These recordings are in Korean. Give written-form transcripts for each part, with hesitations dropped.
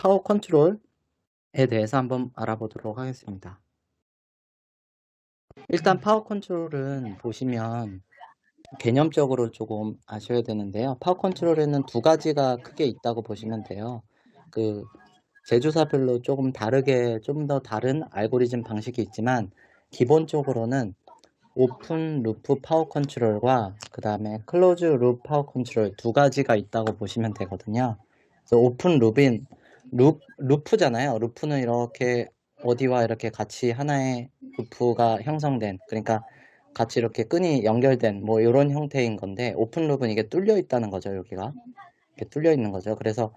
파워 컨트롤에 대해서 한번 알아보도록 하겠습니다. 일단 파워 컨트롤은 보시면 개념적으로 조금 아셔야 되는데요. 파워 컨트롤에는 두 가지가 크게 있다고 보시면 돼요. 그 제조사별로 조금 다르게 좀 더 다른 알고리즘 방식이 있지만 기본적으로는 오픈 루프 파워 컨트롤과 그 다음에 클로즈 루프 파워 컨트롤 두 가지가 있다고 보시면 되거든요. 그래서 오픈 루프잖아요. 루프는 이렇게 어디와 이렇게 같이 하나의 루프가 형성된, 그러니까 같이 이렇게 끈이 연결된 뭐 이런 형태인 건데, 오픈 루프는 이게 뚫려 있다는 거죠. 여기가 이렇게 뚫려 있는 거죠. 그래서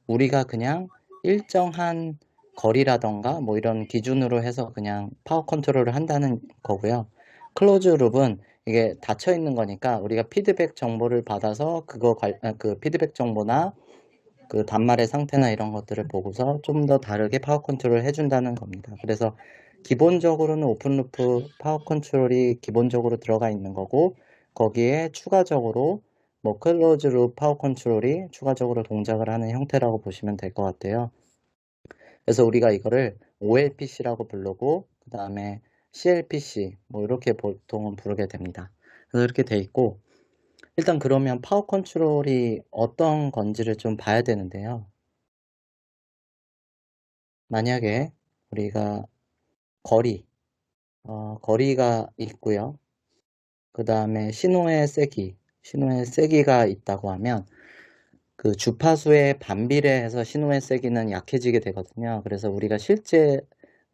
우리가 그냥 일정한 거리라던가 뭐 이런 기준으로 해서 그냥 파워 컨트롤을 한다는 거고요. 클로즈 룹은 이게 닫혀 있는 거니까 우리가 피드백 정보를 받아서 그 피드백 정보나 그 단말의 상태나 이런 것들을 보고서 좀 더 다르게 파워 컨트롤을 해준다는 겁니다. 그래서 기본적으로는 오픈루프 파워 컨트롤이 기본적으로 들어가 있는 거고, 거기에 추가적으로 뭐 클로즈 룹 파워 컨트롤이 추가적으로 동작을 하는 형태라고 보시면 될 것 같아요. 그래서 우리가 이거를 OLPC라고 부르고, 그 다음에 CLPC 뭐 이렇게 보통은 부르게 됩니다. 그래서 이렇게 돼 있고, 일단 그러면 파워 컨트롤이 어떤 건지를 좀 봐야 되는데요. 만약에 우리가 거리가 있고요. 그 다음에 신호의 세기가 있다고 하면 그 주파수에 반비례해서 신호의 세기는 약해지게 되거든요. 그래서 우리가 실제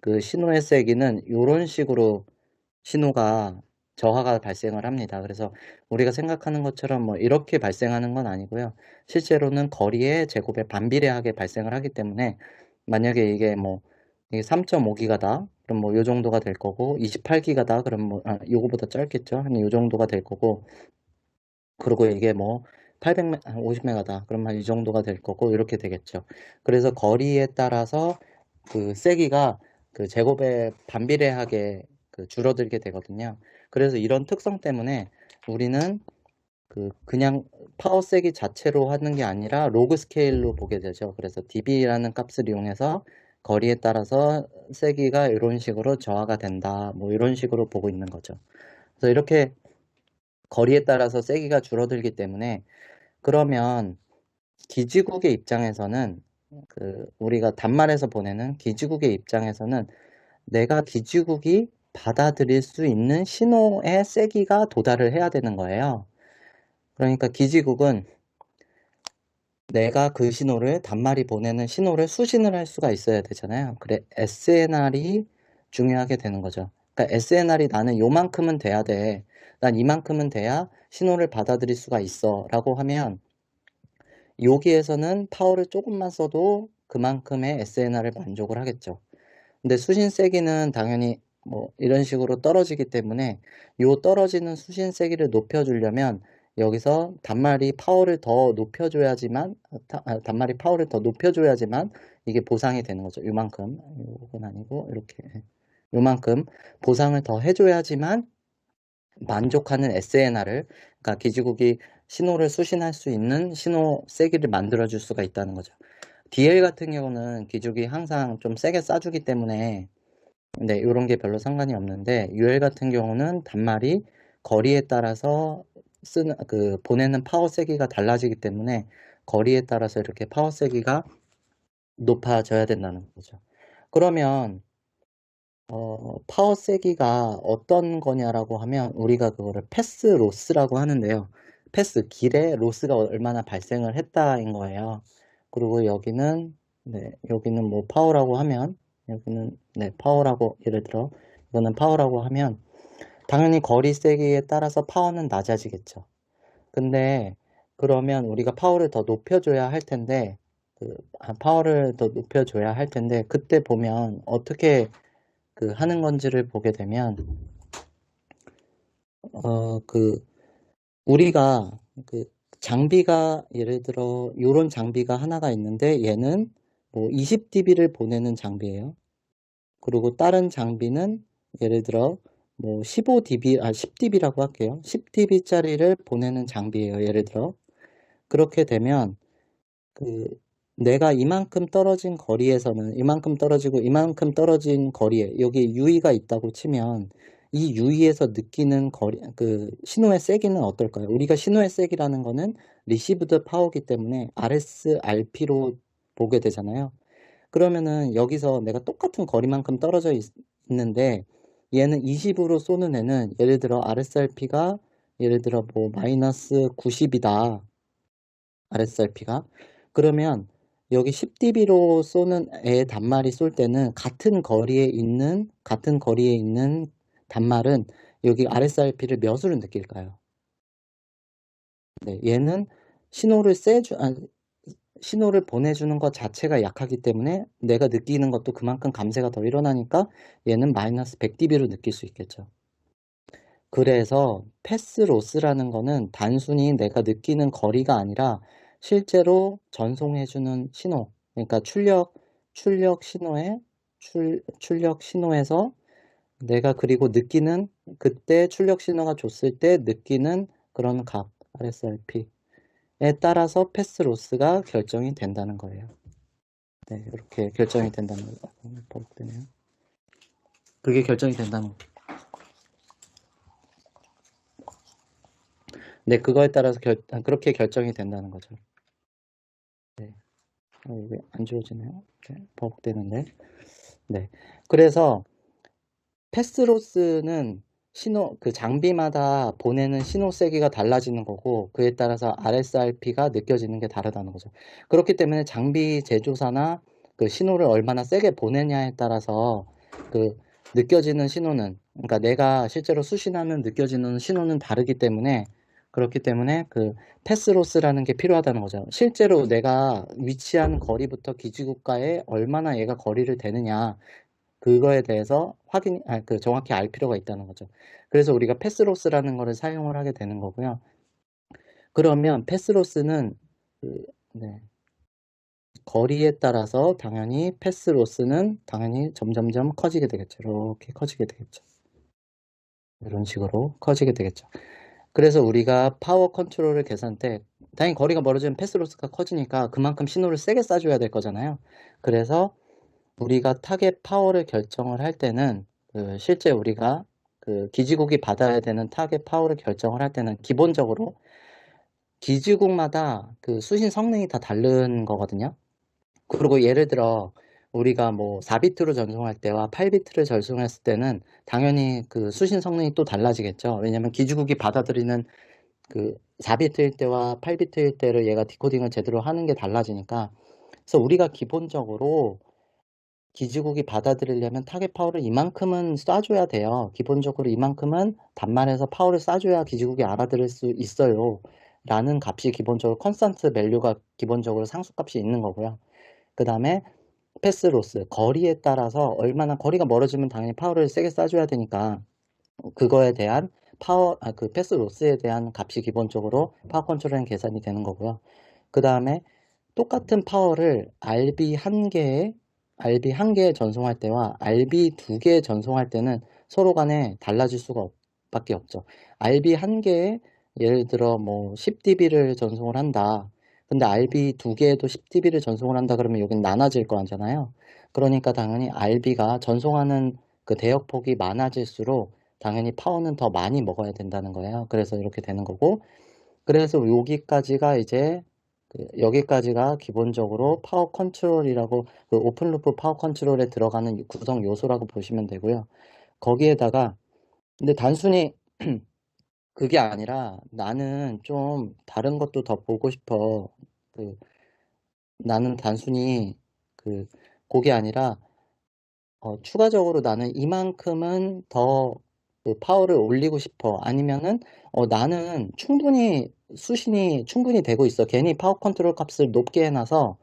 그 신호의 세기는 이런 식으로 신호가 저하가 발생을 합니다. 그래서 우리가 생각하는 것처럼 뭐 이렇게 발생하는 건 아니고요. 실제로는 거리의 제곱에 반비례하게 발생을 하기 때문에 만약에 이게 뭐 이게 3.5기가다. 그럼 뭐 요 정도가 될 거고 28기가다. 그럼 뭐 요거보다 짧겠죠. 한 요 정도가 될 거고, 그리고 이게 뭐 50메가다. 그럼 한 이 정도가 될 거고 이렇게 되겠죠. 그래서 거리에 따라서 그 세기가 그 제곱에 반비례하게 그 줄어들게 되거든요. 그래서 이런 특성 때문에 우리는 그냥 파워 세기 자체로 하는 게 아니라 로그 스케일로 보게 되죠. 그래서 dB라는 값을 이용해서 거리에 따라서 세기가 이런 식으로 저하가 된다. 뭐 이런 식으로 보고 있는 거죠. 그래서 이렇게 거리에 따라서 세기가 줄어들기 때문에, 그러면 기지국의 입장에서는 우리가 단말에서 보내는 기지국의 입장에서는 내가 기지국이 받아들일 수 있는 신호의 세기가 도달을 해야 되는 거예요. 그러니까 기지국은 내가 그 신호를 단말이 보내는 신호를 수신을 할 수가 있어야 되잖아요. 그래 SNR이 중요하게 되는 거죠. 그러니까 SNR이 나는 요만큼은 돼야 돼. 난 이만큼은 돼야 신호를 받아들일 수가 있어 라고 하면 여기에서는 파워를 조금만 써도 그만큼의 SNR을 만족을 하겠죠. 근데 수신 세기는 당연히 뭐 이런 식으로 떨어지기 때문에 요 떨어지는 수신 세기를 높여주려면 여기서 단말이 파워를 더 높여줘야지만 이게 보상이 되는 거죠. 요만큼, 이건 아니고 이렇게 요만큼 보상을 더 해줘야지만 만족하는 SNR을, 그러니까 기지국이 신호를 수신할 수 있는 신호 세기를 만들어줄 수가 있다는 거죠. DL 같은 경우는 기지국이 항상 좀 세게 쏴주기 때문에 네, 이런 게 별로 상관이 없는데, UL 같은 경우는 단말이 거리에 따라서 보내는 파워 세기가 달라지기 때문에 거리에 따라서 이렇게 파워 세기가 높아져야 된다는 거죠. 그러면 파워 세기가 어떤 거냐라고 하면 우리가 그거를 패스 로스라고 하는데요. 패스 길에 로스가 얼마나 발생을 했다인 거예요. 그리고 여기는 뭐 파워라고 하면, 여기는 파워라고, 예를 들어 이거는 파워라고 하면 당연히 거리 세기에 따라서 파워는 낮아지겠죠. 근데 그러면 우리가 파워를 더 높여줘야 할 텐데, 그때 보면 어떻게 하는 건지를 보게 되면, 우리가 장비가, 예를 들어 요런 장비가 하나가 있는데 얘는 뭐 20dB를 보내는 장비예요. 그리고 다른 장비는 예를 들어 뭐 10dB라고 할게요. 10dB짜리를 보내는 장비예요. 예를 들어 그렇게 되면 내가 이만큼 떨어진 거리에서는 이만큼 떨어지고 이만큼 떨어진 거리에 여기 유의가 있다고 치면 이 유의에서 느끼는 거리, 그 신호의 세기는 어떨까요? 우리가 신호의 세기라는 거는 리시브드 파워이기 때문에 RSRP로 보게 되잖아요. 그러면은 여기서 내가 똑같은 거리만큼 떨어져 있는데 얘는 20으로 쏘는 애는 예를 들어 RSRP가 예를 들어 뭐 마이너스 90이다. RSRP가. 그러면 여기 10dB로 쏘는 애 단말이 쏠 때는 같은 거리에 있는 단말은 여기 RSRP를 몇으로 느낄까요? 네, 얘는 신호를 보내주는 것 자체가 약하기 때문에 내가 느끼는 것도 그만큼 감쇄가 더 일어나니까 얘는 마이너스 100dB로 느낄 수 있겠죠. 그래서 패스로스라는 거는 단순히 내가 느끼는 거리가 아니라 실제로 전송해주는 신호, 그러니까 출력 신호에서 내가 그리고 느끼는 그때 출력 신호가 줬을 때 느끼는 그런 값, RSRP에 따라서 패스로스가 결정이 된다는 거예요. 네, 이렇게 결정이 된다는 거예요. 버벅대네요. 그게 결정이 된다는 거예요. 네, 그거에 따라서 그렇게 결정이 된다는 거죠. 네. 이게 안 지워지네요. 버벅대는데. 네. 그래서 패스로스는 그 장비마다 보내는 신호 세기가 달라지는 거고, 그에 따라서 RSRP가 느껴지는 게 다르다는 거죠. 그렇기 때문에 장비 제조사나 그 신호를 얼마나 세게 보내냐에 따라서 그 느껴지는 신호는, 그러니까 내가 실제로 수신하면 느껴지는 신호는 다르기 때문에, 그렇기 때문에 그 패스로스라는 게 필요하다는 거죠. 실제로 내가 위치한 거리부터 기지국가에 얼마나 얘가 거리를 대느냐, 그거에 대해서 정확히 알 필요가 있다는 거죠. 그래서 우리가 패스로스라는 거를 사용을 하게 되는 거고요. 그러면 패스로스는 네, 거리에 따라서 당연히 패스로스는 당연히 점점점 커지게 되겠죠. 이렇게 커지게 되겠죠. 이런 식으로 커지게 되겠죠. 그래서 우리가 파워 컨트롤을 계산 때 당연히 거리가 멀어지면 패스로스가 커지니까 그만큼 신호를 세게 쏴줘야 될 거잖아요. 그래서 우리가 타겟 파워를 결정을 할 때는 실제 우리가 그 기지국이 받아야 되는 타겟 파워를 결정을 할 때는 기본적으로 기지국마다 그 수신 성능이 다 다른 거거든요. 그리고 예를 들어 우리가 뭐 4비트로 전송할 때와 8비트를 전송했을 때는 당연히 그 수신 성능이 또 달라지겠죠. 왜냐면 기지국이 받아들이는 그 4비트일 때와 8비트일 때를 얘가 디코딩을 제대로 하는 게 달라지니까. 그래서 우리가 기본적으로 기지국이 받아들이려면 타겟 파워를 이만큼은 쏴줘야 돼요. 기본적으로 이만큼은 단말에서 파워를 쏴줘야 기지국이 알아들을 수 있어요. 라는 값이 기본적으로 컨스턴트 밸류가 기본적으로 상수값이 있는 거고요. 그 다음에 패스로스, 거리에 따라서 얼마나 거리가 멀어지면 당연히 파워를 세게 쏴줘야 되니까 그거에 대한 그 패스로스에 대한 값이 기본적으로 파워 컨트롤링 계산이 되는 거고요. 그 다음에 똑같은 파워를 RB 한 개에 전송할 때와 RB 두 개에 전송할 때는 서로 간에 달라질 수가 밖에 없죠. RB 한 개에 예를 들어 뭐 10dB를 전송을 한다. 근데 RB 두 개에도 10dB를 전송을 한다 그러면 여긴 나눠질 거 아니잖아요. 그러니까 당연히 RB가 전송하는 그 대역폭이 많아질수록 당연히 파워는 더 많이 먹어야 된다는 거예요. 그래서 이렇게 되는 거고, 그래서 여기까지가 기본적으로 파워 컨트롤이라고 그 오픈루프 파워 컨트롤에 들어가는 구성 요소라고 보시면 되고요. 거기에다가 근데 단순히 그게 아니라 나는 좀 다른 것도 더 보고 싶어. 나는 단순히 그게 아니라 추가적으로 나는 이만큼은 더 파워를 올리고 싶어. 아니면은 나는 수신이 충분히 되고 있어. 괜히 파워 컨트롤 값을 높게 해놔서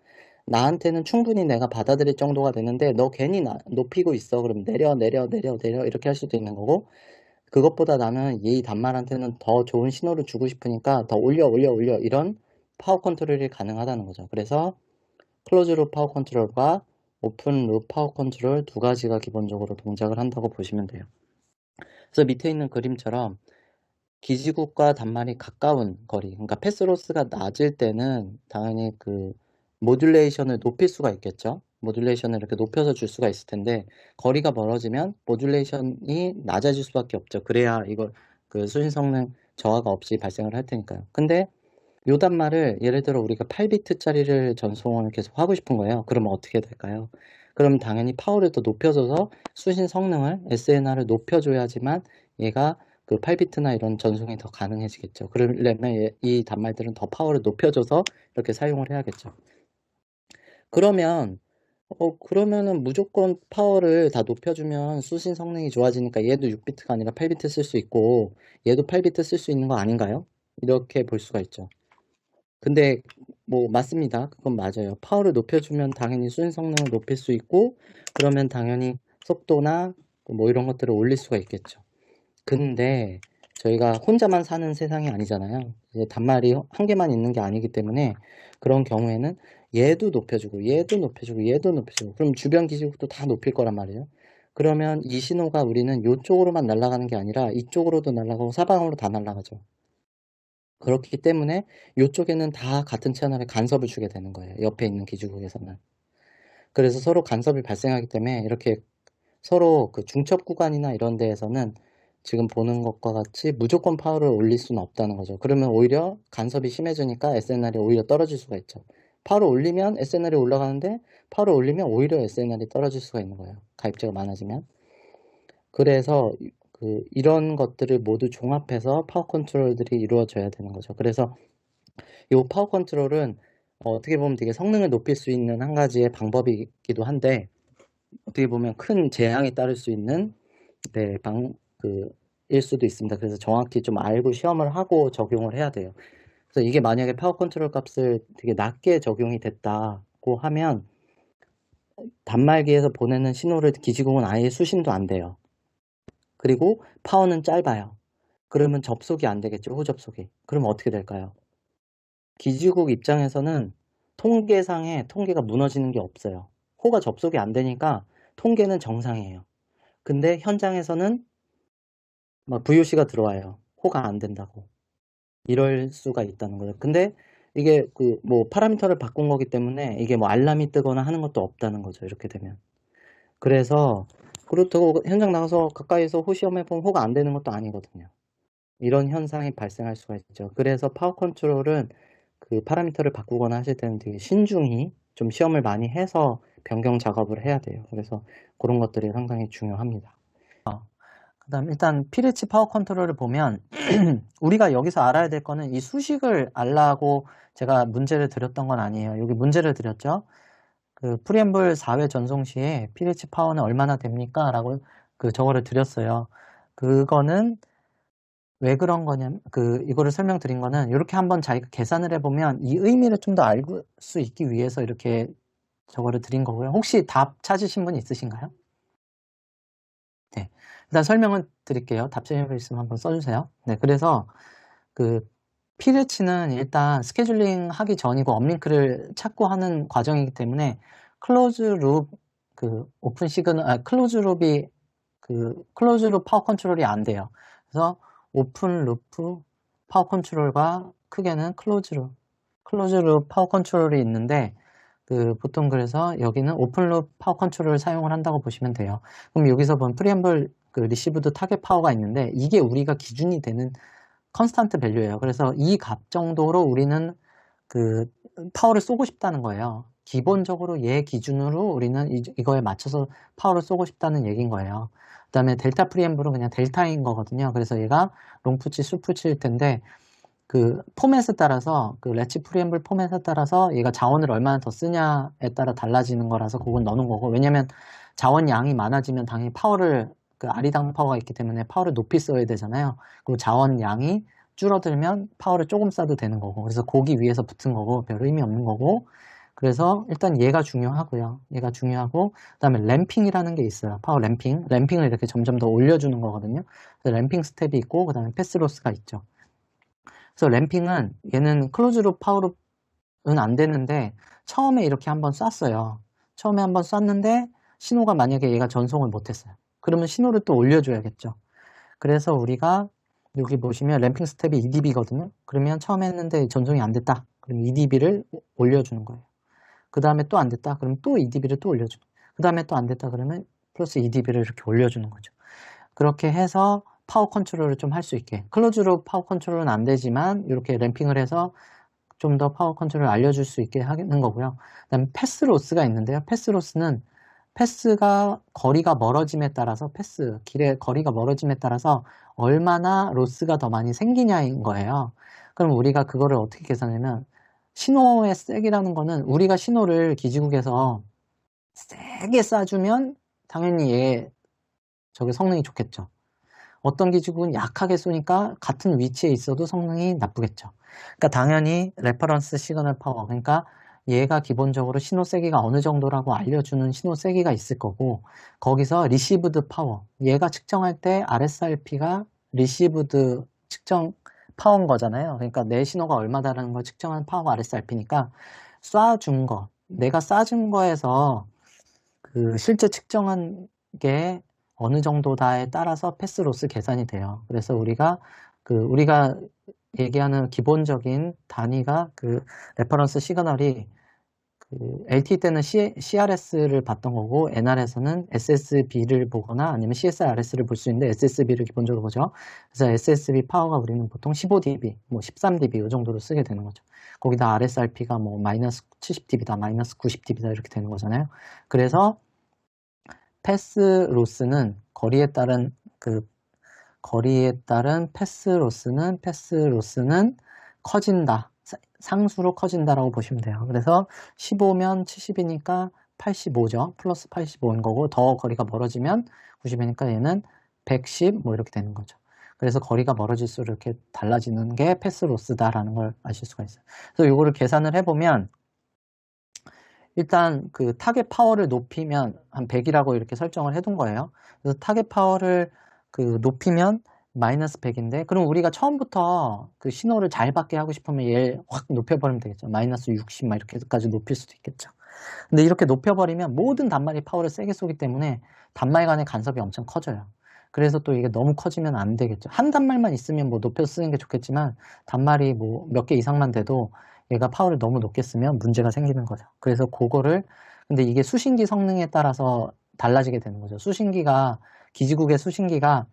나한테는 충분히 내가 받아들일 정도가 되는데 너 괜히 높이고 있어. 그럼 내려 이렇게 할 수도 있는 거고, 그것보다 나는 이 단말한테는 더 좋은 신호를 주고 싶으니까 더 올려 이런 파워 컨트롤이 가능하다는 거죠. 그래서 클로즈 룹 파워 컨트롤과 오픈 룹 파워 컨트롤 두 가지가 기본적으로 동작을 한다고 보시면 돼요. 그래서 밑에 있는 그림처럼 기지국과 단말이 가까운 거리, 그러니까 패스로스가 낮을 때는 당연히 모듈레이션을 높일 수가 있겠죠. 모듈레이션을 이렇게 높여서 줄 수가 있을 텐데 거리가 멀어지면 모듈레이션이 낮아질 수밖에 없죠. 그래야 이거 그 수신 성능 저하가 없이 발생을 할 테니까요. 근데 요 단말을 예를 들어 우리가 8비트짜리를 전송을 계속 하고 싶은 거예요. 그러면 어떻게 될까요? 그럼 당연히 파워를 더 높여줘서 수신 성능을 SNR을 높여줘야지만 얘가 그 8비트나 이런 전송이 더 가능해지겠죠. 그러려면 이 단말들은 더 파워를 높여줘서 이렇게 사용을 해야겠죠. 그러면은 무조건 파워를 다 높여주면 수신 성능이 좋아지니까 얘도 6비트가 아니라 8비트 쓸 수 있고 얘도 8비트 쓸 수 있는 거 아닌가요? 이렇게 볼 수가 있죠. 근데 뭐 맞습니다. 그건 맞아요. 파워를 높여주면 당연히 수신 성능을 높일 수 있고 그러면 당연히 속도나 뭐 이런 것들을 올릴 수가 있겠죠. 근데 저희가 혼자만 사는 세상이 아니잖아요. 이제 단말이 한 개만 있는 게 아니기 때문에 그런 경우에는 얘도 높여주고 얘도 높여주고 얘도 높여주고 그럼 주변 기지국도 다 높일 거란 말이에요. 그러면 이 신호가 우리는 이쪽으로만 날아가는 게 아니라 이쪽으로도 날아가고 사방으로 다 날아가죠. 그렇기 때문에 이쪽에는 다 같은 채널에 간섭을 주게 되는 거예요. 옆에 있는 기지국에서는. 그래서 서로 간섭이 발생하기 때문에 이렇게 서로 그 중첩 구간이나 이런 데에서는 지금 보는 것과 같이 무조건 파워를 올릴 수는 없다는 거죠. 그러면 오히려 간섭이 심해지니까 SNR이 오히려 떨어질 수가 있죠. 파워를 올리면 SNR이 올라가는데 파워를 올리면 오히려 SNR이 떨어질 수가 있는 거예요. 가입자가 많아지면. 그래서 이런 것들을 모두 종합해서 파워 컨트롤들이 이루어져야 되는 거죠. 그래서 이 파워 컨트롤은 어떻게 보면 되게 성능을 높일 수 있는 한 가지의 방법이기도 한데 어떻게 보면 큰 재앙이 따를 수 있는 일 수도 있습니다. 그래서 정확히 좀 알고 시험을 하고 적용을 해야 돼요. 그래서 이게 만약에 파워 컨트롤 값을 되게 낮게 적용이 됐다고 하면 단말기에서 보내는 신호를 기지국은 아예 수신도 안 돼요. 그리고 파워는 짧아요. 그러면 접속이 안 되겠죠. 호접속이. 그러면 어떻게 될까요? 기지국 입장에서는 통계상에 통계가 무너지는 게 없어요. 호가 접속이 안 되니까 통계는 정상이에요. 근데 현장에서는 막 VOC가 들어와요. 호가 안 된다고. 이럴 수가 있다는 거죠. 근데 이게 뭐 파라미터를 바꾼 거기 때문에 이게 뭐 알람이 뜨거나 하는 것도 없다는 거죠. 이렇게 되면. 그래서 그렇다고 현장 나가서 가까이서 호 시험해보면 호가 안 되는 것도 아니거든요. 이런 현상이 발생할 수가 있죠. 그래서 파워 컨트롤은 그 파라미터를 바꾸거나 하실 때는 되게 신중히 좀 시험을 많이 해서 변경 작업을 해야 돼요. 그래서 그런 것들이 상당히 중요합니다. 그 다음 일단 피레치 파워 컨트롤을 보면 우리가 여기서 알아야 될 거는 이 수식을 알라고 제가 문제를 드렸던 건 아니에요. 여기 문제를 드렸죠. 그 프리앰블 4회 전송 시에 피레치 파워는 얼마나 됩니까? 라고 저거를 드렸어요. 그거는 왜 그런 거냐면 이거를 설명드린 거는 이렇게 한번 자기가 계산을 해보면 이 의미를 좀 더 알 수 있기 위해서 이렇게 저거를 드린 거고요. 혹시 답 찾으신 분 있으신가요? 네, 일단 설명을 드릴게요. 답 있으면 한번 써주세요. 네, 그래서 피레치는 일단 스케줄링 하기 전이고 업링크를 찾고 하는 과정이기 때문에 클로즈 룹 오픈 시그널 클로즈 룹이 클로즈 룹 파워 컨트롤이 안 돼요. 그래서 오픈 루프 파워 컨트롤과 크게는 클로즈 룹 파워 컨트롤이 있는데 보통 그래서 여기는 오픈 룹 파워 컨트롤을 사용을 한다고 보시면 돼요. 그럼 여기서 본 프리앰블 리시브드 타겟 파워가 있는데 이게 우리가 기준이 되는 컨스탄트 밸류예요. 그래서 이 값 정도로 우리는 파워를 쏘고 싶다는 거예요. 기본적으로 얘 기준으로 우리는 이거에 맞춰서 파워를 쏘고 싶다는 얘기인 거예요. 그 다음에 델타 프리앰블은 그냥 델타인 거거든요. 그래서 얘가 롱푸치, 숏푸치일 텐데 포맷에 따라서 레치 프리앰블 포맷에 따라서 얘가 자원을 얼마나 더 쓰냐에 따라 달라지는 거라서 그건 넣는 거고, 왜냐면 자원 양이 많아지면 당연히 파워를 아리당 파워가 있기 때문에 파워를 높이 써야 되잖아요. 그리고 자원 양이 줄어들면 파워를 조금 써도 되는 거고, 그래서 거기 위에서 붙은 거고 별 의미 없는 거고, 그래서 일단 얘가 중요하고요. 얘가 중요하고, 그 다음에 램핑이라는 게 있어요. 파워 램핑. 램핑을 이렇게 점점 더 올려주는 거거든요. 그래서 램핑 스텝이 있고, 그 다음에 패스로스가 있죠. 그래서 램핑은 얘는 클로즈룹 파워룹은 안 되는데 처음에 이렇게 한번 쐈어요. 처음에 한번 쐈는데 신호가 만약에 얘가 전송을 못했어요. 그러면 신호를 또 올려줘야겠죠. 그래서 우리가 여기 보시면 램핑 스텝이 EDB거든요. 그러면 처음 했는데 전송이 안 됐다. 그럼 EDB를 올려주는 거예요. 그 다음에 또 안 됐다. 그러면 또 2dB를 또 올려주고, 그 다음에 또 안 됐다. 그러면 플러스 2dB를 이렇게 올려주는 거죠. 그렇게 해서 파워 컨트롤을 좀 할 수 있게. 클로즈로 파워 컨트롤은 안 되지만 이렇게 램핑을 해서 좀 더 파워 컨트롤을 알려줄 수 있게 하는 거고요. 그 다음에 패스 로스가 있는데요. 패스 로스는 패스가 거리가 멀어짐에 따라서 길의 거리가 멀어짐에 따라서 얼마나 로스가 더 많이 생기냐인 거예요. 그럼 우리가 그거를 어떻게 계산하냐면 신호의 색이라는 거는 우리가 신호를 기지국에서 세게 쏴주면 당연히 저게 성능이 좋겠죠. 어떤 기지국은 약하게 쏘니까 같은 위치에 있어도 성능이 나쁘겠죠. 그러니까 당연히 레퍼런스 시그널 파워, 그러니까 얘가 기본적으로 신호 세기가 어느 정도라고 알려주는 신호 세기가 있을 거고, 거기서 리시브드 파워, 얘가 측정할 때 RSRP가 리시브드 측정 파워인 거잖아요. 그러니까 내 신호가 얼마다라는 걸 측정하는 파워가 RSRP니까 쏴준 거, 내가 쏴준 거에서 그 실제 측정한 게 어느 정도다에 따라서 패스로스 계산이 돼요. 그래서 우리가 얘기하는 기본적인 단위가 그 레퍼런스 시그널이 그 LTE 때는 CRS를 봤던 거고 NR에서는 SSB를 보거나 아니면 CSRS를 볼 수 있는데 SSB를 기본적으로 보죠. 그래서 SSB 파워가 우리는 보통 15dB, 뭐 13dB 이 정도로 쓰게 되는 거죠. 거기다 RSRP가 뭐 마이너스 70dB다, 마이너스 90dB다 이렇게 되는 거잖아요. 그래서 패스 로스는 거리에 따른 패스 로스는 커진다. 상수로 커진다라고 보시면 돼요. 그래서 15면 70이니까 85죠. 플러스 85인 거고 더 거리가 멀어지면 90이니까 얘는 110 뭐 이렇게 되는 거죠. 그래서 거리가 멀어질수록 이렇게 달라지는 게 패스 로스다라는 걸 아실 수가 있어요. 그래서 이거를 계산을 해보면 일단 그 타겟 파워를 높이면 한 100이라고 이렇게 설정을 해둔 거예요. 그래서 타겟 파워를 그 높이면 마이너스 100인데 그럼 우리가 처음부터 그 신호를 잘 받게 하고 싶으면 얘를 확 높여버리면 되겠죠. 마이너스 60 막 이렇게까지 높일 수도 있겠죠. 근데 이렇게 높여버리면 모든 단말이 파워를 세게 쏘기 때문에 단말 간의 간섭이 엄청 커져요. 그래서 또 이게 너무 커지면 안 되겠죠. 한 단말만 있으면 뭐 높여 쓰는 게 좋겠지만 단말이 뭐 몇 개 이상만 돼도 얘가 파워를 너무 높게 쓰면 문제가 생기는 거죠. 그래서 근데 이게 수신기 성능에 따라서 달라지게 되는 거죠. 기지국의 수신기가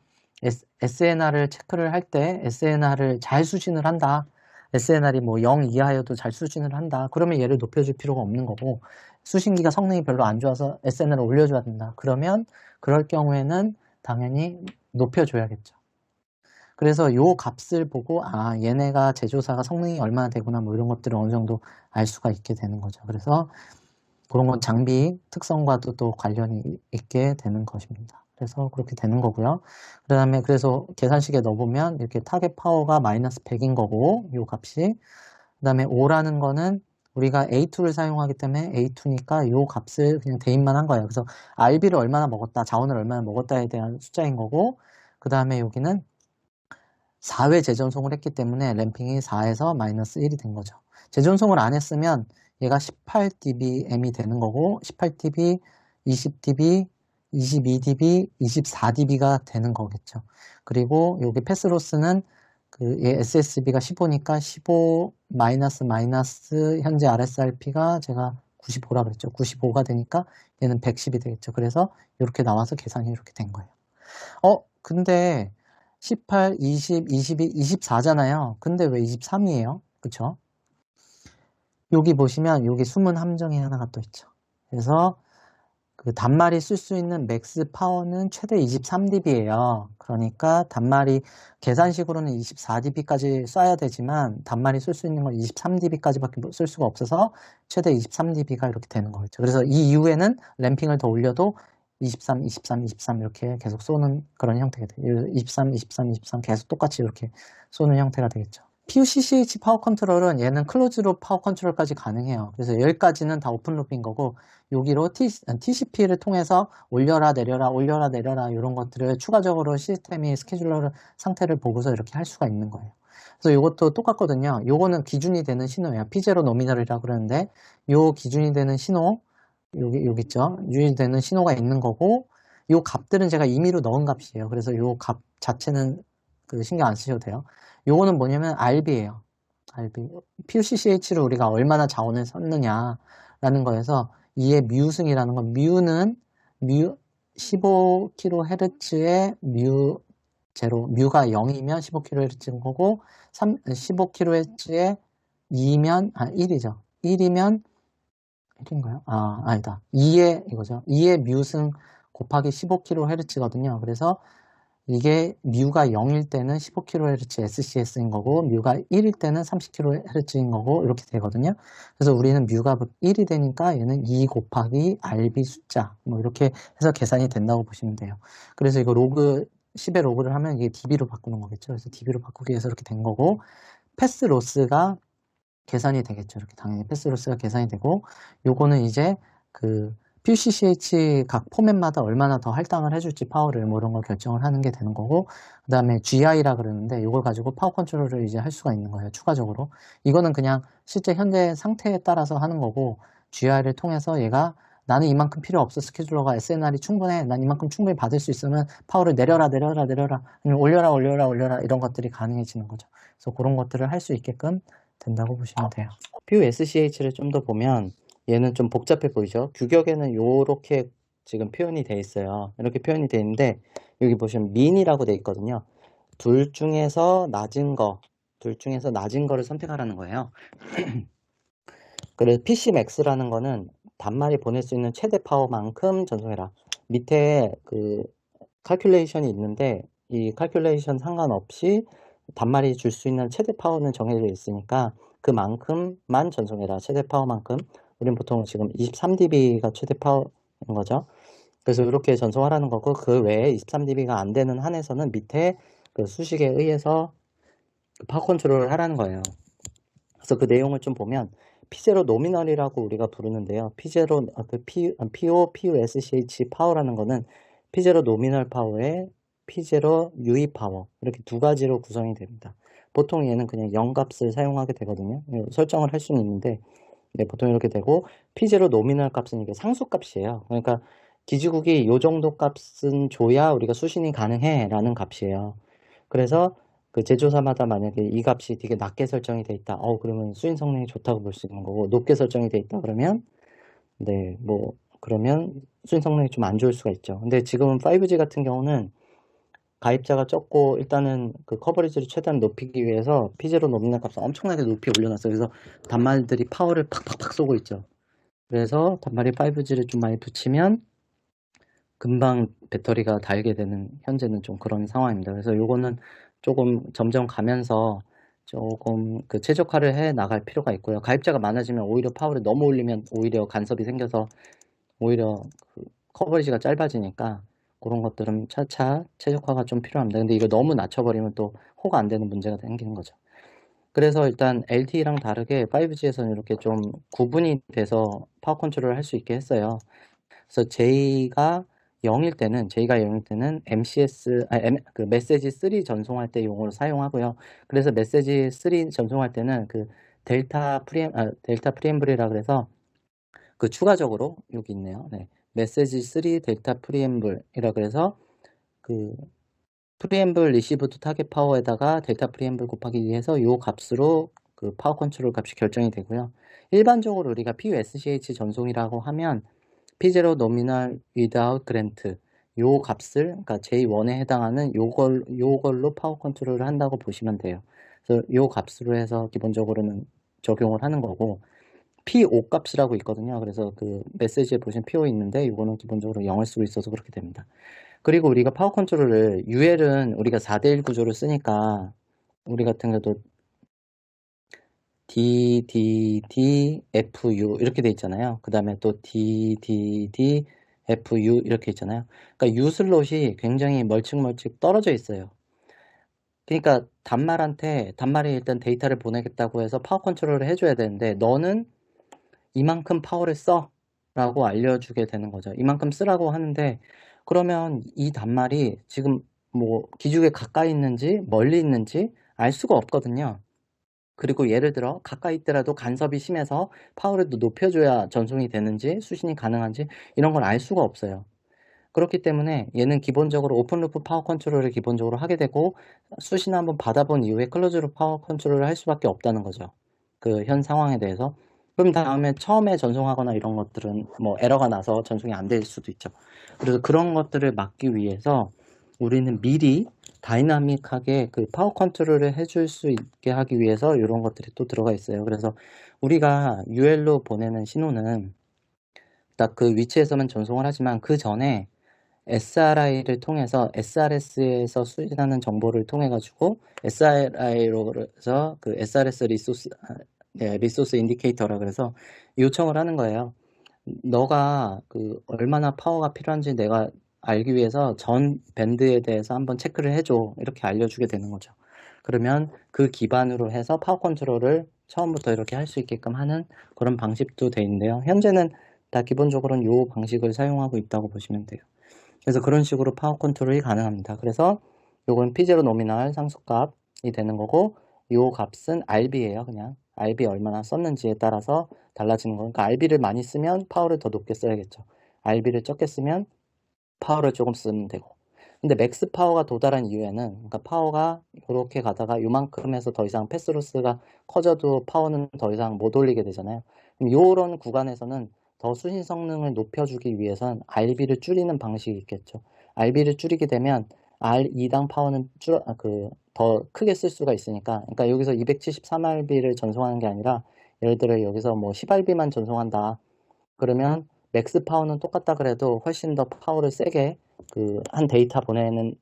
SNR을 체크를 할 때 SNR을 잘 수신을 한다. SNR이 뭐 0 이하여도 잘 수신을 한다. 그러면 얘를 높여줄 필요가 없는 거고 수신기가 성능이 별로 안 좋아서 SNR을 올려줘야 된다. 그럴 경우에는 당연히 높여줘야겠죠. 그래서 요 값을 보고 얘네가 제조사가 성능이 얼마나 되구나 뭐 이런 것들을 어느 정도 알 수가 있게 되는 거죠. 그래서 그런 건 장비 특성과도 또 관련이 있게 되는 것입니다. 그래서 그렇게 되는 거고요. 그래서 계산식에 넣어보면 이렇게 타겟 파워가 마이너스 100인 거고 요 값이 그 다음에 5라는 거는 우리가 A2를 사용하기 때문에 A2니까 요 값을 그냥 대입만 한 거예요. 그래서 RB를 얼마나 먹었다, 자원을 얼마나 먹었다에 대한 숫자인 거고 그 다음에 여기는 4회 재전송을 했기 때문에 램핑이 4에서 마이너스 1이 된 거죠. 재전송을 안 했으면 얘가 18dBm이 되는 거고 18dB, 20dB, 22dB, 24dB가 되는 거겠죠. 그리고 여기 패스로스는 얘 SSB가 15니까 15 마이너스 현재 RSRP가 제가 95라 그랬죠. 95가 되니까 얘는 110이 되겠죠. 그래서 이렇게 나와서 계산이 이렇게 된 거예요. 근데 18, 20, 22, 24잖아요. 근데 왜 23이에요? 그쵸? 여기 보시면 여기 숨은 함정이 하나가 또 있죠. 그래서 그 단말이 쓸 수 있는 맥스 파워는 최대 23dB예요. 그러니까 단말이 계산식으로는 24dB까지 쏴야 되지만 단말이 쓸 수 있는 건 23dB까지밖에 쓸 수가 없어서 최대 23dB가 이렇게 되는 거겠죠. 그래서 이 이후에는 램핑을 더 올려도 23 이렇게 계속 쏘는 그런 형태가 돼요. 23 계속 똑같이 이렇게 쏘는 형태가 되겠죠. PUCCH 파워 컨트롤은 얘는 클로즈로 파워 컨트롤까지 가능해요. 그래서 여기까지는 다 오픈루프인 거고 여기로 TCP를 통해서 올려라 내려라 이런 것들을 추가적으로 시스템이 스케줄러 상태를 보고서 이렇게 할 수가 있는 거예요. 그래서 이것도 똑같거든요. 요거는 기준이 되는 신호예요. P0 노미널이라고 그러는데 요 기준이 되는 신호 여기 있죠. 유지되는 신호가 있는 거고 요 값들은 제가 임의로 넣은 값이에요. 그래서 요 값 자체는 신경 안 쓰셔도 돼요. 요거는 뭐냐면 RB예요. RB. PUCCH를 우리가 얼마나 자원을 썼느냐라는 거에서 이의 뮤승이라는 건 뮤는 15kHz에 뮤 제로, 뮤가 0이면 15kHz인 거고 15kHz에 2면 1이죠. 1이면 1인가요? 아니다. 2의 이거죠. 2의 뮤승 곱하기 15kHz거든요. 그래서 이게 뮤가 0일 때는 15kHz SCS인 거고 뮤가 1일 때는 30kHz인 거고 이렇게 되거든요. 그래서 우리는 뮤가 1이 되니까 얘는 2 곱하기 RB 숫자 뭐 이렇게 해서 계산이 된다고 보시면 돼요. 그래서 이거 로그 10의 로그를 하면 이게 dB로 바꾸는 거겠죠. 그래서 dB로 바꾸기 위해서 이렇게 된 거고 패스 로스가 계산이 되겠죠. 이렇게 당연히 패스 로스가 계산이 되고 요거는 이제 그 PUCCH 각 포맷마다 얼마나 더 할당을 해줄지 파워를 뭐 이런 걸 결정을 하는 게 되는 거고 그 다음에 GI라 그러는데 이걸 가지고 파워 컨트롤을 이제 할 수가 있는 거예요. 추가적으로 이거는 그냥 실제 현재 상태에 따라서 하는 거고 GI를 통해서 얘가 나는 이만큼 필요 없어 스케줄러가 SNR이 충분해 난 이만큼 충분히 받을 수 있으면 파워를 내려라 아니면 올려라 이런 것들이 가능해지는 거죠. 그래서 그런 것들을 할 수 있게끔 된다고 보시면 돼요. PUSCH를 좀 더 보면 얘는 좀 복잡해 보이죠? 규격에는 이렇게 지금 표현이 돼 있어요. 이렇게 표현이 돼 있는데 여기 보시면 민이라고 돼 있거든요. 둘 중에서 낮은 거를 선택하라는 거예요. 그래서 PCMax라는 거는 단말이 보낼 수 있는 최대 파워만큼 전송해라. 밑에 그 칼큘레이션이 있는데 이 칼큘레이션 상관없이 단말이 줄 수 있는 최대 파워는 정해져 있으니까 그만큼만 전송해라. 최대 파워만큼. 우린 보통 지금 23dB가 최대 파워인 거죠. 그래서 이렇게 전송하라는 거고 그 외에 23dB가 안 되는 한에서는 밑에 그 수식에 의해서 파워 컨트롤을 하라는 거예요. 그래서 그 내용을 좀 보면 P0 노미널이라고 우리가 부르는데요. P0, PUSCH 파워라는 거는 P0 노미널 파워에 P0 UE 파워 이렇게 두 가지로 구성이 됩니다. 보통 얘는 그냥 0값을 사용하게 되거든요. 설정을 할 수는 있는데 네, 보통 이렇게 되고 P0 노미널 값은 이게 상수값이에요. 그러니까 기지국이 요 정도 값은 줘야 우리가 수신이 가능해 라는 값이에요. 그래서 그 제조사마다 만약에 이 값이 되게 낮게 설정이 돼 있다. 그러면 수신 성능이 좋다고 볼 수 있는 거고 높게 설정이 돼 있다 그러면 네, 뭐 그러면 수신 성능이 좀 안 좋을 수가 있죠. 근데 지금은 5G 같은 경우는 가입자가 적고 일단은 그 커버리지를 최대한 높이기 위해서 P0 노미널 값을 엄청나게 높이 올려놨어요. 그래서 단말들이 파워를 팍팍팍 쏘고 있죠. 그래서 단말이 5G를 좀 많이 붙이면 금방 배터리가 닳게 되는 현재는 좀 그런 상황입니다. 그래서 요거는 조금 점점 가면서 조금 그 최적화를 해 나갈 필요가 있고요. 가입자가 많아지면 오히려 파워를 너무 올리면 오히려 간섭이 생겨서 오히려 그 커버리지가 짧아지니까 그런 것들은 차차 최적화가 좀 필요합니다. 근데 이거 너무 낮춰버리면 또 호가 안 되는 문제가 생기는 거죠. 그래서 일단 LTE랑 다르게 5G에서는 이렇게 좀 구분이 돼서 파워 컨트롤을 할 수 있게 했어요. 그래서 J가 0일 때는 MCS, 그 메시지 3 전송할 때 용어로 사용하고요. 그래서 메시지 3 전송할 때는 그 델타 프리엠블이라 그래서 그 추가적으로 여기 있네요. 네. 메시지 3 델타 프리엠블이라 그래서 그 프리엠블 리시브드 타겟 파워에다가 델타 프리엠블 곱하기 2 해서 요 값으로 그 파워 컨트롤 값이 결정이 되고요. 일반적으로 우리가 PUSCH 전송이라고 하면 P0 노미널 without grant 요 값을 그러니까 J1에 해당하는 요걸로 파워 컨트롤을 한다고 보시면 돼요. 그래서 요 값으로 해서 기본적으로는 적용을 하는 거고 P5 값이라고 있거든요. 그래서 그 메시지에 보시면 P5 있는데 이거는 기본적으로 0을 쓰고 있어서 그렇게 됩니다. 그리고 우리가 파워 컨트롤을 UL은 우리가 4대1 구조를 쓰니까 우리 같은 경우도 D, D, D, F, U 이렇게 돼 있잖아요. 그 다음에 또 D, D, D, F, U 이렇게 있잖아요. 그러니까 U 슬롯이 굉장히 멀찍멀찍 떨어져 있어요. 그러니까 단말이 일단 데이터를 보내겠다고 해서 파워 컨트롤을 해줘야 되는데 너는 이만큼 파워를 써 라고 알려주게 되는 거죠. 이만큼 쓰라고 하는데 그러면 이 단말이 지금 뭐 기죽에 가까이 있는지 멀리 있는지 알 수가 없거든요. 그리고 예를 들어 가까이 있더라도 간섭이 심해서 파워를 더 높여줘야 전송이 되는지 수신이 가능한지 이런 걸 알 수가 없어요. 그렇기 때문에 얘는 기본적으로 오픈루프 파워 컨트롤을 기본적으로 하게 되고 수신 한번 받아본 이후에 클로즈루프 파워 컨트롤을 할 수밖에 없다는 거죠. 그 현 상황에 대해서. 그럼 다음에 처음에 전송하거나 이런 것들은 뭐 에러가 나서 전송이 안 될 수도 있죠. 그래서 그런 것들을 막기 위해서 우리는 미리 다이나믹하게 그 파워 컨트롤을 해줄 수 있게 하기 위해서 이런 것들이 또 들어가 있어요. 그래서 우리가 UL로 보내는 신호는 딱 그 위치에서만 전송을 하지만 그 전에 SRI를 통해서 SRS에서 수신하는 정보를 통해 가지고 SRI로 해서 그 SRS 리소스 인디케이터라 그래서 요청을 하는 거예요. 너가 그 얼마나 파워가 필요한지 내가 알기 위해서 전 밴드에 대해서 한번 체크를 해줘. 이렇게 알려주게 되는 거죠. 그러면 그 기반으로 해서 파워 컨트롤을 처음부터 이렇게 할 수 있게끔 하는 그런 방식도 돼 있는데요. 현재는 다 기본적으로는 이 방식을 사용하고 있다고 보시면 돼요. 그래서 그런 식으로 파워 컨트롤이 가능합니다. 그래서 요건 P0 노미널 상수값이 되는 거고 요 값은 RB예요. 그냥 RB 얼마나 썼는지에 따라서 달라지는 거니까 그러니까 RB를 많이 쓰면 파워를 더 높게 써야겠죠. RB를 적게 쓰면 파워를 조금 쓰면 되고 근데 맥스 파워가 도달한 이후에는 그러니까 파워가 이렇게 가다가 요만큼에서 더 이상 패스로스가 커져도 파워는 더 이상 못 올리게 되잖아요. 그럼 요런 구간에서는 더 수신 성능을 높여주기 위해선 RB를 줄이는 방식이 있겠죠. RB를 줄이게 되면 R2당 파워는 더 크게 쓸 수가 있으니까 그러니까 여기서 273RB를 전송하는 게 아니라 예를 들어 여기서 뭐 10RB만 전송한다. 그러면 맥스 파워는 똑같다 그래도 훨씬 더 파워를 세게 그 한 데이터 보내는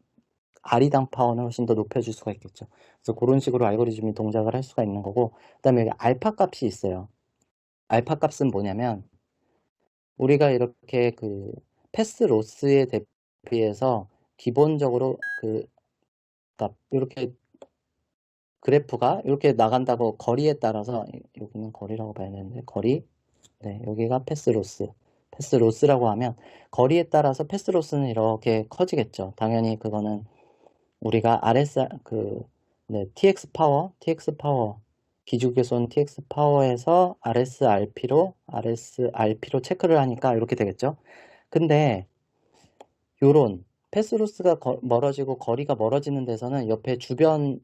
R당 파워는 훨씬 더 높여줄 수가 있겠죠. 그래서 그런 식으로 알고리즘이 동작을 할 수가 있는 거고 그 다음에 여기 알파 값이 있어요. 알파 값은 뭐냐면 우리가 이렇게 그 패스 로스에 대비해서 기본적으로 그러니까 이렇게 그래프가 이렇게 나간다고 거리에 따라서 여기는 거리라고 봐야 되는데 거리 네 여기가 패스 로스라고 하면 거리에 따라서 패스 로스는 이렇게 커지겠죠. 당연히 그거는 우리가 TX 파워 기주교손 TX 파워에서 RSRP로 체크를 하니까 이렇게 되겠죠. 근데 요런 패스로스가 멀어지고 거리가 멀어지는 데서는 옆에 주변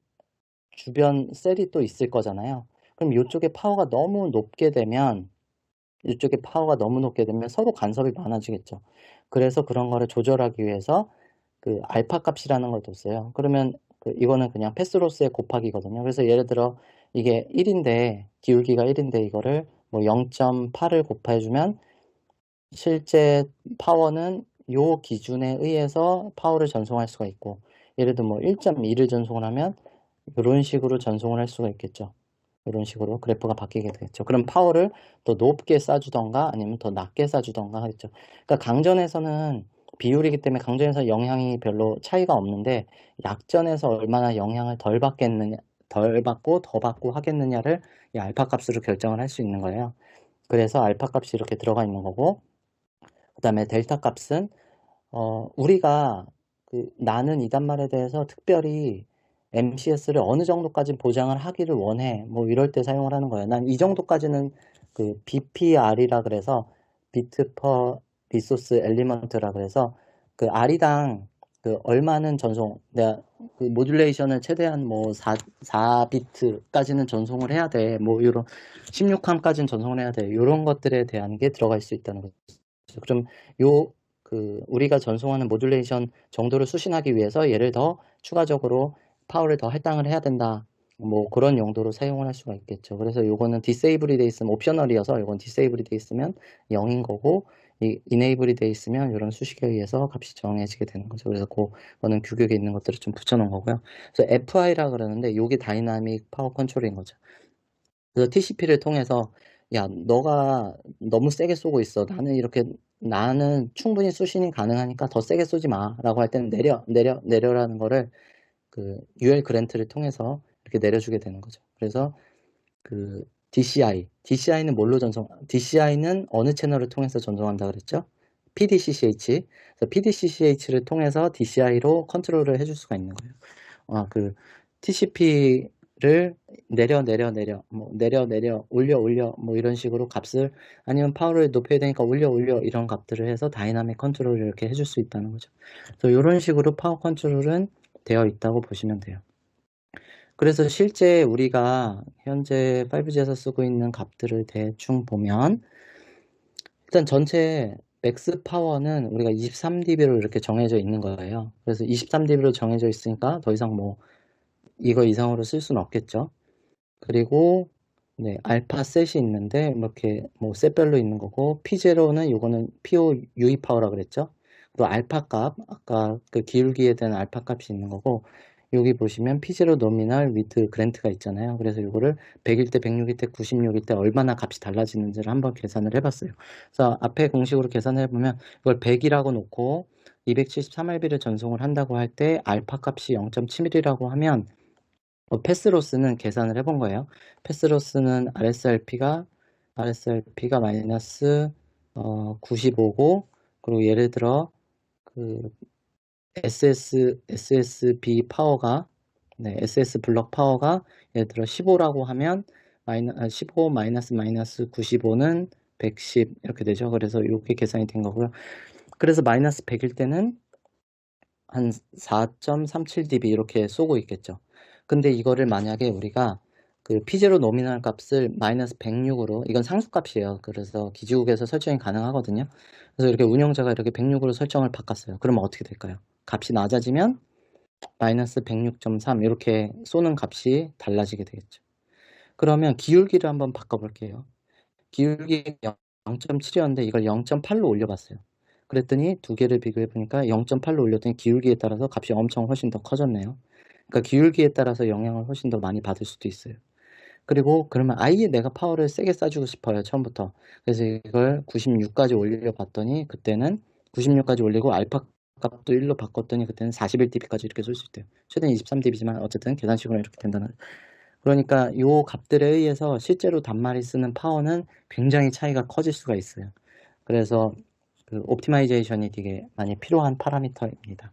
셀이 또 있을 거잖아요. 그럼 이쪽에 파워가 너무 높게 되면 서로 간섭이 많아지겠죠. 그래서 그런 거를 조절하기 위해서 그 알파 값이라는 걸 뒀어요. 그러면 이거는 그냥 패스로스의 곱하기거든요. 그래서 예를 들어 이게 1인데 기울기가 1인데 이거를 뭐 0.8을 곱해주면 실제 파워는 요 기준에 의해서 파워를 전송할 수가 있고 예를 들어 뭐 1.2를 전송을 하면 이런 식으로 전송을 할 수가 있겠죠. 이런 식으로 그래프가 바뀌게 되겠죠. 그럼 파워를 더 높게 쏴주던가 아니면 더 낮게 쏴주던가 하겠죠. 그러니까 강전에서는 비율이기 때문에 강전에서 영향이 별로 차이가 없는데 약전에서 얼마나 영향을 덜 받고 더 받고 하겠느냐를 이 알파 값으로 결정을 할 수 있는 거예요. 그래서 알파 값이 이렇게 들어가 있는 거고 그 다음에 델타 값은 우리가 나는 이 단말에 대해서 특별히 MCS를 어느 정도까지 보장을 하기를 원해. 뭐 이럴 때 사용을 하는 거예요. 난 이 정도까지는 그 BPR이라 그래서 비트 퍼 리소스 엘리먼트라 그래서 그 R이당 그 얼마는 전송 내가 그 모듈레이션을 최대한 뭐 4비트까지는 전송을 해야 돼. 뭐 이런 16칸까지는 전송을 해야 돼. 이런 것들에 대한 게 들어갈 수 있다는 거죠. 그럼 우리가 전송하는 모듈레이션 정도를 수신하기 위해서 얘를 더 추가적으로 파워를 더 할당을 해야 된다. 뭐 그런 용도로 사용을 할 수가 있겠죠. 그래서 요거는 디세이블이 돼 있으면 옵셔널이어서 요건 디세이블이 돼 있으면 0인 거고 이 이네이블이 돼 있으면 이런 수식에 의해서 값이 정해지게 되는 거죠. 그래서 그거는 규격에 있는 것들을 좀 붙여놓은 거고요. 그래서 FI라 그러는데 요게 다이나믹 파워 컨트롤인 거죠. 그래서 TCP를 통해서 야 너가 너무 세게 쏘고 있어. 나는 충분히 수신이 가능하니까 더 세게 쏘지 마 라고 할 때는 내려라는 거를 그 UL 그랜트를 통해서 이렇게 내려주게 되는 거죠. 그래서 그 DCI는 DCI는 어느 채널을 통해서 전송한다 그랬죠? PDCCH. 그래서 PDCCH를 통해서 DCI로 컨트롤을 해줄 수가 있는 거예요. TCP를 를 내려 올려 뭐 이런 식으로 값을, 아니면 파워를 높여야 되니까 올려 이런 값들을 해서 다이나믹 컨트롤을 이렇게 해줄 수 있다는 거죠. 그래서 이런 식으로 파워 컨트롤은 되어 있다고 보시면 돼요. 그래서 실제 우리가 현재 5G에서 쓰고 있는 값들을 대충 보면, 일단 전체 맥스 파워는 우리가 23dB로 이렇게 정해져 있는 거예요. 그래서 23dB로 정해져 있으니까 더 이상 뭐 이거 이상으로 쓸 수는 없겠죠. 그리고 네, 알파 셋이 있는데 이렇게 뭐 셋별로 있는 거고, P0는 요거는 POUE 파워라 그랬죠. 그리고 알파 값, 아까 그 기울기에 대한 알파 값이 있는 거고, 여기 보시면 P0 노미널 위드 그랜트가 있잖아요. 그래서 이거를 100일 때, 106일 때, 96일 때 얼마나 값이 달라지는지를 한번 계산을 해봤어요. 그래서 앞에 공식으로 계산을 해보면 이걸 100이라고 놓고 273RB를 전송을 한다고 할 때 알파 값이 0.71이라고 하면, 패스로스는 계산을 해본 거예요. 패스로스는 RSRP가 마이너스 95고, 그리고 예를 들어 그 SSB 파워가, 네, SS 블럭 파워가 예를 들어 15라고 하면 15 마이너스 95는 110 이렇게 되죠. 그래서 이렇게 계산이 된 거고요. 그래서 마이너스 100일 때는 한 4.37dB 이렇게 쏘고 있겠죠. 근데 이거를 만약에 우리가 그 P0 노미널 값을 마이너스 106으로, 이건 상수값이에요. 그래서 기지국에서 설정이 가능하거든요. 그래서 이렇게 운영자가 이렇게 106으로 설정을 바꿨어요. 그러면 어떻게 될까요? 값이 낮아지면 마이너스 106.3 이렇게 쏘는 값이 달라지게 되겠죠. 그러면 기울기를 한번 바꿔볼게요. 기울기 0.7이었는데 이걸 0.8로 올려봤어요. 그랬더니 두 개를 비교해 보니까 0.8로 올렸더니 기울기에 따라서 값이 엄청 훨씬 더 커졌네요. 그러니까 기울기에 따라서 영향을 훨씬 더 많이 받을 수도 있어요. 그리고 그러면 아예 내가 파워를 세게 쏴주고 싶어요, 처음부터. 그래서 이걸 96까지 올려봤더니 그때는 96까지 올리고 알파 값도 1로 바꿨더니 그때는 41dB까지 이렇게 쏠 수 있대요. 최대는 23dB지만 어쨌든 계산식으로 이렇게 된다는. 그러니까 이 값들에 의해서 실제로 단말이 쓰는 파워는 굉장히 차이가 커질 수가 있어요. 그래서 그 옵티마이제이션이 되게 많이 필요한 파라미터입니다.